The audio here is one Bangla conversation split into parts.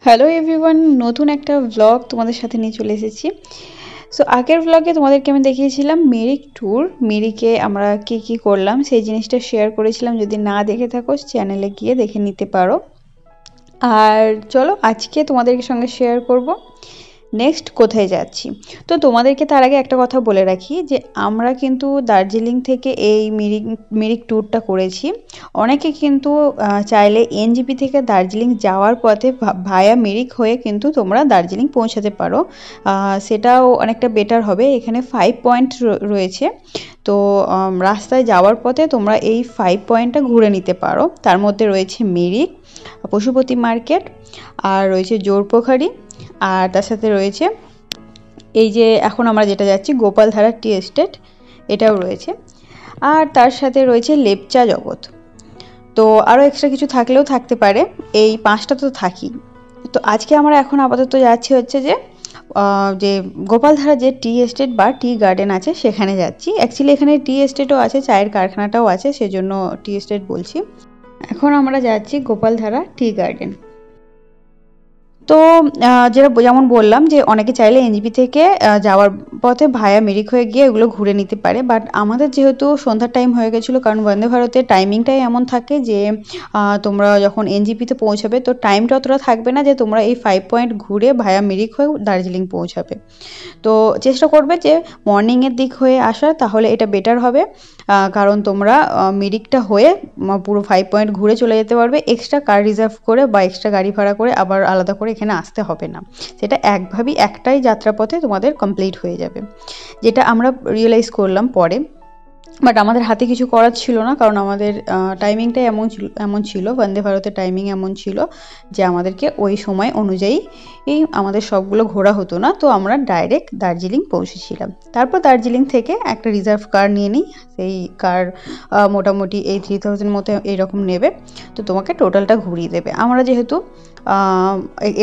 হ্যালো এভরিওয়ান, নতুন একটা ভ্লগ তোমাদের সাথে নিয়ে চলে এসেছি। সো আগের ভ্লগে তোমাদেরকে আমি দেখিয়েছিলাম মিরিক ট্যুর। মিরিকে আমরা কী করলাম সেই জিনিসটা শেয়ার করেছিলাম। যদি না দেখে থাকো চ্যানেলে গিয়ে দেখে নিতে পারো। আর চলো আজকে তোমাদের সঙ্গে শেয়ার করব নেক্সট কোথায় যাচ্ছি। তো তোমাদেরকে তার আগে একটা কথা বলে রাখি যে আমরা কিন্তু দার্জিলিং থেকে এই মিরিক ট্যুরটা করেছি। অনেকে কিন্তু চাইলে এনজিপি থেকে দার্জিলিং যাওয়ার পথে ভায়া মিরিক হয়ে কিন্তু তোমরা দার্জিলিং পৌঁছাতে পারো। সেটাও অনেকটা বেটার হবে। এখানে 5 পয়েন্ট রয়েছে। তো রাস্তায় যাওয়ার পথে তোমরা এই 5 পয়েন্টটা ঘুরে নিতে পারো। তার মধ্যে রয়েছে মিরিক, পশুপতি মার্কেট, আর রয়েছে জোরপোখারি, আর তার সাথে রয়েছে এই যে এখন আমরা যেটা যাচ্ছি গোপালধারা টি এস্টেট, এটাও রয়েছে। আর তার সাথে রয়েছে লেপচা জগৎ। তো আরও এক্সট্রা কিছু থাকলেও থাকতে পারে, এই 5টা তো থাকি। তো আজকে আমরা এখন আপাতত যাচ্ছি হচ্ছে যে গোপালধারা যে টি এস্টেট বা টি গার্ডেন আছে সেখানে যাচ্ছি। অ্যাকচুয়ালি এখানে টি এস্টেটও আছে, চায়ের কারখানাটাও আছে, সেজন্য টি এস্টেট বলছি। এখন আমরা যাচ্ছি গোপালধারা টি গার্ডেন। তো যেমন বললাম যে অনেকে চাইলে এনজিপি থেকে যাওয়ার পথে ভায়া মিরিক হয়ে গিয়ে এগুলো ঘুরে নিতে পারে। বাট আমাদের যেহেতু সন্ধ্যার টাইম হয়ে গেছিলো, কারণ বন্দে ভারতের টাইমিংটাই এমন থাকে যে তোমরা যখন এনজিপিতে পৌঁছাবে তো টাইমটা অতটা থাকবে না যে তোমরা এই 5 পয়েন্ট ঘুরে ভায়া মিরিক হয়ে দার্জিলিং পৌঁছাবে। তো চেষ্টা করবে যে মর্নিংয়ের দিক হয়ে আসার, তাহলে এটা বেটার হবে। কারণ তোমরা মিরিকটা হয়ে পুরো 5 পয়েন্ট ঘুরে চলে যেতে পারবে। এক্সট্রা কার রিজার্ভ করে বা এক্সট্রা গাড়ি ভাড়া করে আবার আলাদা করে এখানে আসতে হবে না। সেটা একটাই যাত্রাপথে তোমাদের কমপ্লিট হয়ে যাবে, যেটা আমরা রিয়েলাইজ করলাম পরে। বাট আমাদের হাতে কিছু করার ছিল না, কারণ আমাদের টাইমিংটাই এমন ছিল, বন্দে ভারতের টাইমিং এমন ছিল যে আমাদেরকে ওই সময় অনুযায়ী আমাদের সবগুলো ঘোরা হতো না। তো আমরা ডাইরেক্ট দার্জিলিং পৌঁছেছিলাম। তারপর দার্জিলিং থেকে একটা রিজার্ভ কার নিয়ে নিই। সেই কার মোটামুটি এই 3000 মতো এইরকম নেবে। তো তোমাকে টোটালটা ঘুরিয়ে দেবে। আমরা যেহেতু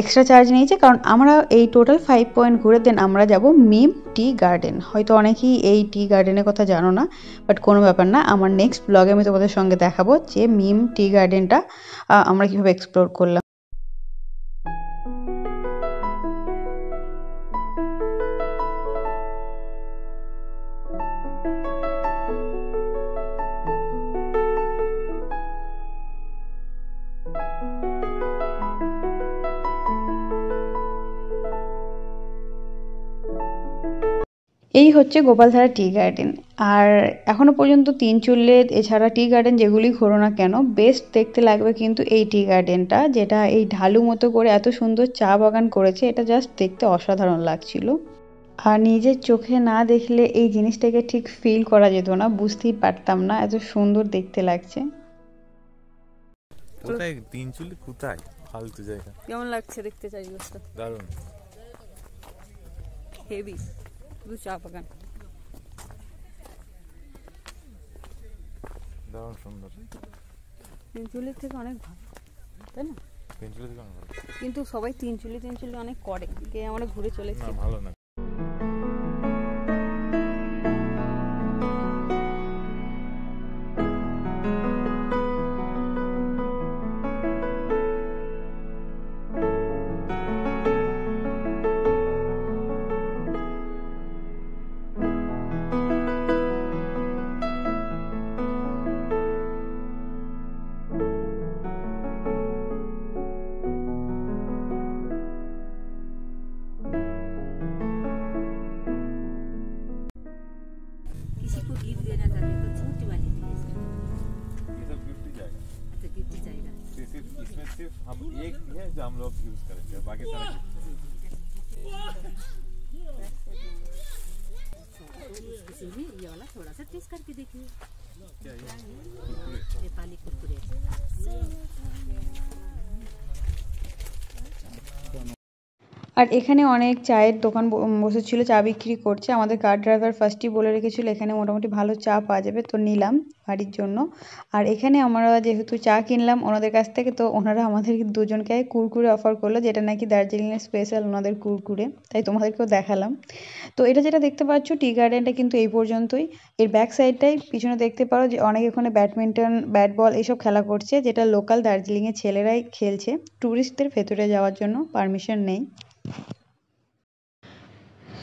এক্সট্রা চার্জ নিয়েছে, কারণ আমরা এই টোটাল 5 পয়েন্ট ঘুরে দেন আমরা যাব মিম টি গার্ডেন। হয়তো অনেকেই এই টি গার্ডেনের কথা জানো না, বাট কোনো ব্যাপার না। আমার নেক্সট ব্লগে আমি তোমাদের সঙ্গে দেখাবো যে মিম টি গার্ডেনটা আমরা কীভাবে এক্সপ্লোর করলাম। এই হচ্ছে গোপালধারা টি গার্ডেন। আর এখনও পর্যন্ত তিনচুল্লে এছাড়া টি গার্ডেন যেগুলি ঘোরো না কেন, বেস্ট দেখতে লাগবে কিন্তু এই টি গার্ডেনটা, যেটা এই ঢালু মতো করে এত সুন্দর চা বাগান করেছে। এটা জাস্ট দেখতে অসাধারণ লাগছিল। আর নিজের চোখে না দেখলে এই জিনিসটাকে ঠিক ফিল করা যেত না, বুঝতেই পারতাম না এত সুন্দর দেখতে লাগছে। কোথায় তিনচুলি, কোথায় ফালতু জায়গা? কেমন লাগছে দেখতে চারিপাশটা? দারুণ, হেভি, শুধু চা বাগান। দারুণ সুন্দর। তিনচুলির থেকে অনেক ভালো, তাই না? তিনচুলি থেকে অনেক ভালো, কিন্তু সবাই তিনচুলি অনেক করে, কে আমরা ঘুরে চলেছি। ভালো না। किसी को गिफ्ट देना चाहते तो छोटी वाली थी इसमें। ये सब गिफ्ट ही जाएगा। अच्छा गिफ्ट ही जाएगा। इसमें सिर्फ हम एक ही है जो हम लोग यूज करेंगे, बाकी सारा इसमें ये वाला थोड़ा सा टेस्ट करके देखिए। क्या ये नेपाली कुरकुरे। আর এখানে অনেক চায়ের দোকান বসেছিল, চা বিক্রি করছে। আমাদের কার ড্রাইভার ফার্স্টই বলে রেখেছিল এখানে মোটামুটি ভালো চা পাওয়া যাবে, তো নিলাম বাড়ির জন্য। আর এখানে আমরা যেহেতু চা কিনলাম ওনাদের কাছ থেকে, তো ওনারা আমাদের দুজনকে কুরকুরে অফার করলো, যেটা নাকি দার্জিলিংয়ের স্পেশাল ওনাদের কুরকুরে, তাই তোমাদেরকেও দেখালাম। তো এটা যেটা দেখতে পাচ্ছ টি গার্ডেনটা কিন্তু এই পর্যন্তই। এর ব্যাক সাইডটাই পিছনে দেখতে পারো যে অনেক এখানে ব্যাডমিন্টন, ব্যাট বল এইসব খেলা করছে, যেটা লোকাল দার্জিলিংয়ের ছেলেরাই খেলছে, ট্যুরিস্টদের ভেতরে যাওয়ার জন্য পারমিশন নেই।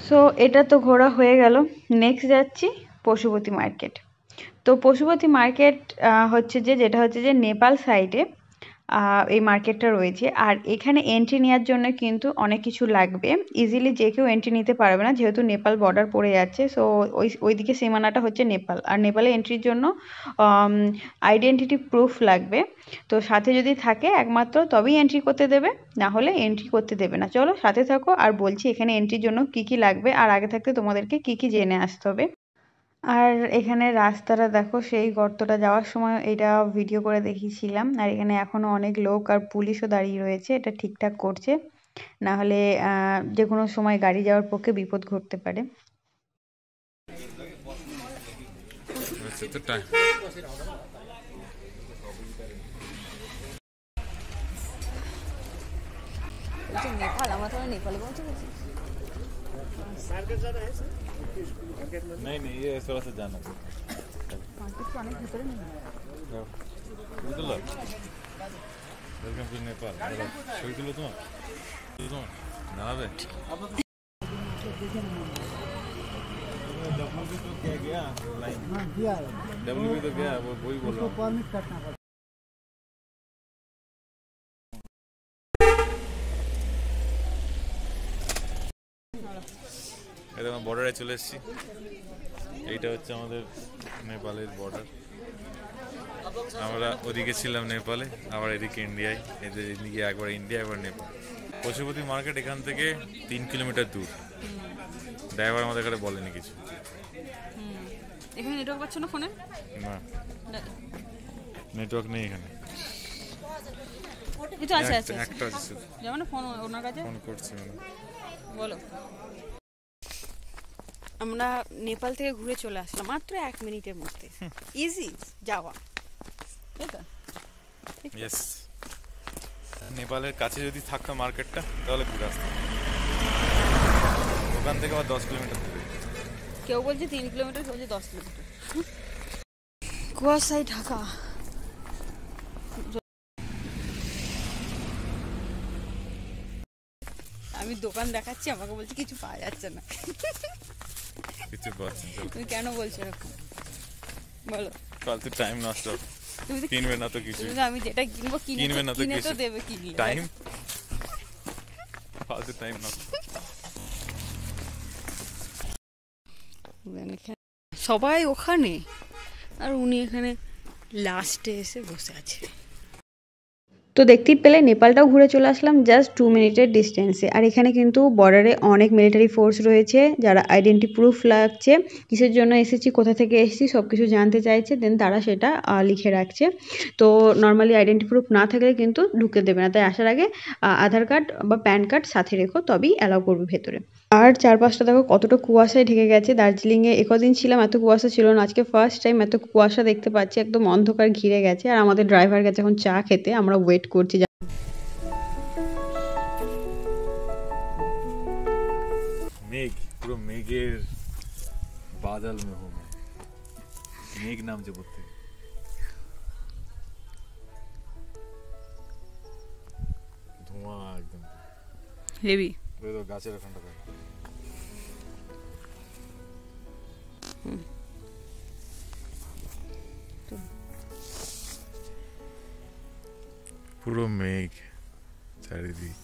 সো এটা তো ঘোরা হয়ে গেল, নেক্সট যাচ্ছি পশুপতি মার্কেট। তো পশুপতি মার্কেট হচ্ছে যেটা হচ্ছে যে নেপাল সাইডে এই মার্কেটটা রয়েছে। আর এখানে এন্ট্রি নেওয়ার জন্য কিন্তু অনেক কিছু লাগবে, ইজিলি যে কেউ এন্ট্রি নিতে পারবে না, যেহেতু নেপাল বর্ডার পড়ে যাচ্ছে। সো ওইদিকে সীমানাটা হচ্ছে নেপাল, আর নেপালে এন্ট্রির জন্য আইডেন্টিটি প্রুফ লাগবে। তো সাথে যদি থাকে একমাত্র তবেই এন্ট্রি করতে দেবে, না হলে এন্ট্রি করতে দেবে না। চলো সাথে থাকো আর বলছি এখানে এন্ট্রির জন্য কি কি লাগবে, আর আগে থাকতে তোমাদেরকে কি কি জেনে আসতে হবে। আর এখানে রাস্তাটা দেখো, সেই গর্তটা যাওয়ার সময় এটা ভিডিও করে দেখিয়েছিলাম। আর এখানে এখনো অনেক লোক আর পুলিশও দাঁড়িয়ে রয়েছে, এটা ঠিকঠাক করছে, না হলে যে কোনো সময় গাড়ি যাওয়ার পক্ষে বিপদ ঘটতে পারে। নেপাল, আমরা তো নেপালে পৌঁছে গেছি। नहीं नहीं ये थोड़ा सा जाना है মার্কেট তো অনেক ভিতরে নেই। বুঝলো वेलकम टू नेपाल ছবি তুলো তোমার দাঁড়াবে डब्ल्यू तो क्या गया लाइन डब्ल्यू तो गया वो वही बोल रहा हूँ এটা বর্ডারে চলে এসেছি। এইটা হচ্ছে আমাদের নেপালের বর্ডার। আমরা ওদিকে ছিলাম নেপালে, আবার এদিকে ইন্ডিয়ায়, এদের এদিকে একবার ইন্ডিয়া একবার নেপাল। পশুপতি মার্কেট এখান থেকে 3 কিলোমিটার দূর। ড্রাইভার আমাদের কাছে বলেনি কিছু। এখানে নেটওয়ার্ক পাচ্ছ না ফোনে? না নেটওয়ার্ক নেই এখানে। এই তো আছে আছে একটা আছে, যেমন ফোন ওনার কাছে ফোন করছি বলো। আমরা নেপাল থেকে ঘুরে চলে আসলাম মাত্র 1 মিনিটের মধ্যে, ইজি যাওয়া। ইয়েস, নেপালের কাছে যদি থাকতো মার্কেটটা তাহলে ঘুরে আসতাম। ওখান থেকে আবার 10 কিলোমিটার দূরে। কেউ বলছে 3 কিলোমিটার, কেউ বলছে 10 কিলোমিটার। কুয়াশায় ঢাকা। আমি দোকান দেখাচ্ছি, আমাকে বলছে কিছু পাওয়া যাচ্ছে না। কিছু পাচ্ছি না। তুমি কেন বলছো এরকম বলো? ফালতু টাইম নষ্ট। তুমি তো কিনবে না তো কিছু। তুমি তো আমি যেটা কিনবো কিনবে না তো কিনে তো কিছু। দেবে, কিনলে টাইম ফালতু টাইম নষ্ট। সবাই ওখানে আর উনি এখানে লাস্টে এসে বসে আছে। তো দেখতেই পেলে নেপালটাও ঘুরে চলে আসলাম জাস্ট 2 মিনিটের ডিস্টেন্সে। আর এখানে কিন্তু বর্ডারে অনেক মিলিটারি ফোর্স রয়েছে, যারা আইডেন্টি প্রুফ লাগছে, কিসের জন্য এসেছি, কোথা থেকে এসেছি সব কিছু জানতে চাইছে, দেন তারা সেটা লিখে রাখছে। তো নর্মালি আইডেন্টি প্রুফ না থাকলে কিন্তু ঢুকে দেবে না, তাই আসার আগে আধার কার্ড বা প্যান কার্ড সাথে রেখো, তবেই অ্যালাউ করবে ভেতরে। আর চারপাশটা দেখো কতটা কুয়াশায় ঢেকে গেছে। দার্জিলিংয়ে একদিন ছিলাম এত কুয়াশা ছিল না, আজকে ফার্স্ট টাইম এত কুয়াশা দেখতে পাচ্ছি, একদম অন্ধকার ঘিরে গেছে। আর আমাদের ড্রাইভার গেছে এখন চা খেতে, আমরা ওয়েট করছি। মেঘ, পুরো মেঘের বাদল में हूँ मैं, মেঘ নামছে প্রত্যেক। ধোঁয়া একদম হেভি। ওই তো গাছের ওখানটা দেখো। পুরো মেঘ চারিদিক।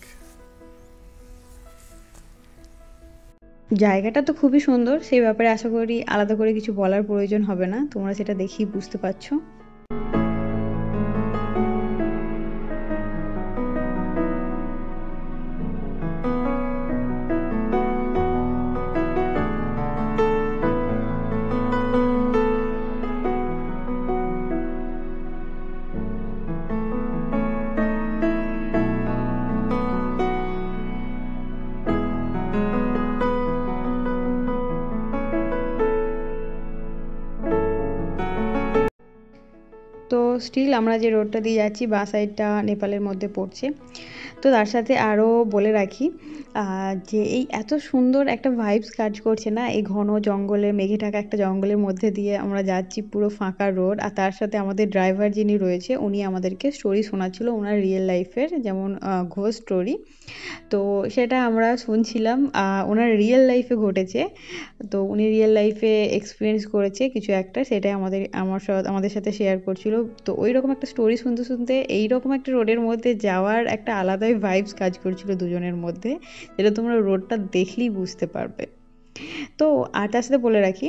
জায়গাটা তো খুবই সুন্দর, সেই ব্যাপারে আশা করি আলাদা করে কিছু বলার প্রয়োজন হবে না, তোমরা সেটা দেখেই বুঝতে পারছো। স্টিল আমরা যে রোডটা দিয়ে যাচ্ছি বাঁ সাইডটা নেপালের মধ্যে পড়ছে। তো তার সাথে আরও বলে রাখি যে এই এত সুন্দর একটা ভাইবস কাজ করছে না, এই ঘন জঙ্গলে মেঘে ঢাকা একটা জঙ্গলের মধ্যে দিয়ে আমরা যাচ্ছি, পুরো ফাঁকা রোড। আর তার সাথে আমাদের ড্রাইভার যিনি রয়েছে উনি আমাদেরকে স্টোরি শোনাচ্ছিল ওনার রিয়েল লাইফের, যেমন ঘোষ স্টোরি। তো সেটা আমরা শুনছিলাম, ওনার রিয়েল লাইফে ঘটেছে। তো উনি রিয়েল লাইফে এক্সপিরিয়েন্স করেছে কিছু একটা, সেটাই আমাদের সাথে শেয়ার করছিল। তো ওই রকম একটা স্টোরি শুনতে শুনতে এইরকম একটা রোডের মধ্যে যাওয়ার একটা আলাদাই ভাইবস কাজ করছিল দুজনের মধ্যে, যেটা তোমরা রোডটা দেখলেই বুঝতে পারবে। তো আর তার সাথে বলে রাখি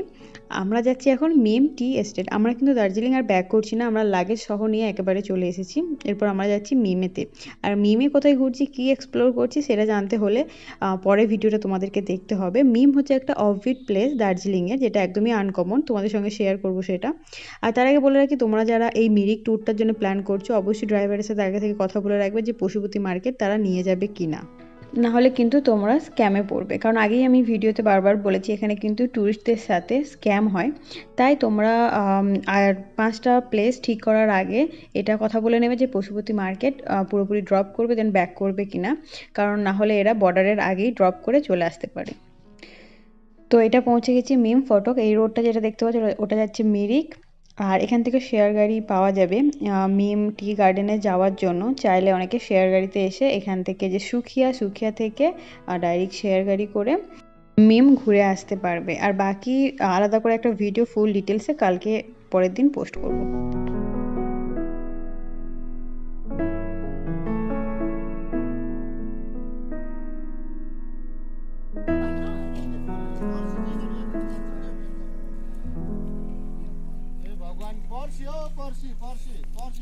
আমরা যাচ্ছি এখন মিম টি এস্টেট। আমরা কিন্তু দার্জিলিং আর ব্যাক করছি না, আমরা লাগেজ সহ নিয়ে একেবারে চলে এসেছি। এরপর আমরা যাচ্ছি মিমেতে। আর মিমে কোথায় ঘুরছি, কী এক্সপ্লোর করছি সেটা জানতে হলে পরে ভিডিওটা তোমাদেরকে দেখতে হবে। মিম হচ্ছে একটা অফবিট প্লেস দার্জিলিংয়ে, যেটা একদমই আনকমন, তোমাদের সঙ্গে শেয়ার করবো সেটা। আর তার আগে বলে রাখি তোমরা যারা এই মিরিক ট্যুরটার জন্য প্ল্যান করছো অবশ্যই ড্রাইভারের সাথে আগে থেকে কথা বলে রাখবে যে পশুপতি মার্কেট তারা নিয়ে যাবে কিনা, না হলে কিন্তু তোমরা স্ক্যামে পড়বে। কারণ আগেই আমি ভিডিওতে বারবার বলেছি এখানে কিন্তু ট্যুরিস্টদের সাথে স্ক্যাম হয়। তাই তোমরা আর 5টা প্লেস ঠিক করার আগে এটা কথা বলে নেবে যে পশুপতি মার্কেট পুরোপুরি ড্রপ করবে দেন ব্যাক করবে কিনা, কারণ না হলে এরা বর্ডারের আগেই ড্রপ করে চলে আসতে পারে। তো এটা পৌঁছে গেছি মিম ফটক। এই রোডটা যেটা দেখতে পাচ্ছ ওটা যাচ্ছে মিরিক। আর এখান থেকে শেয়ার গাড়ি পাওয়া যাবে মিম টি গার্ডেনে যাওয়ার জন্য। চাইলে অনেকে শেয়ার গাড়িতে এসে এখান থেকে যে সুখিয়া থেকে ডাইরেক্ট শেয়ার গাড়ি করে মিম ঘুরে আসতে পারবে। আর বাকি আলাদা করে একটা ভিডিও ফুল ডিটেলসে কালকে পরের দিন পোস্ট করব। भगवान पर्सी हो पर्सी पर्सी पर्सी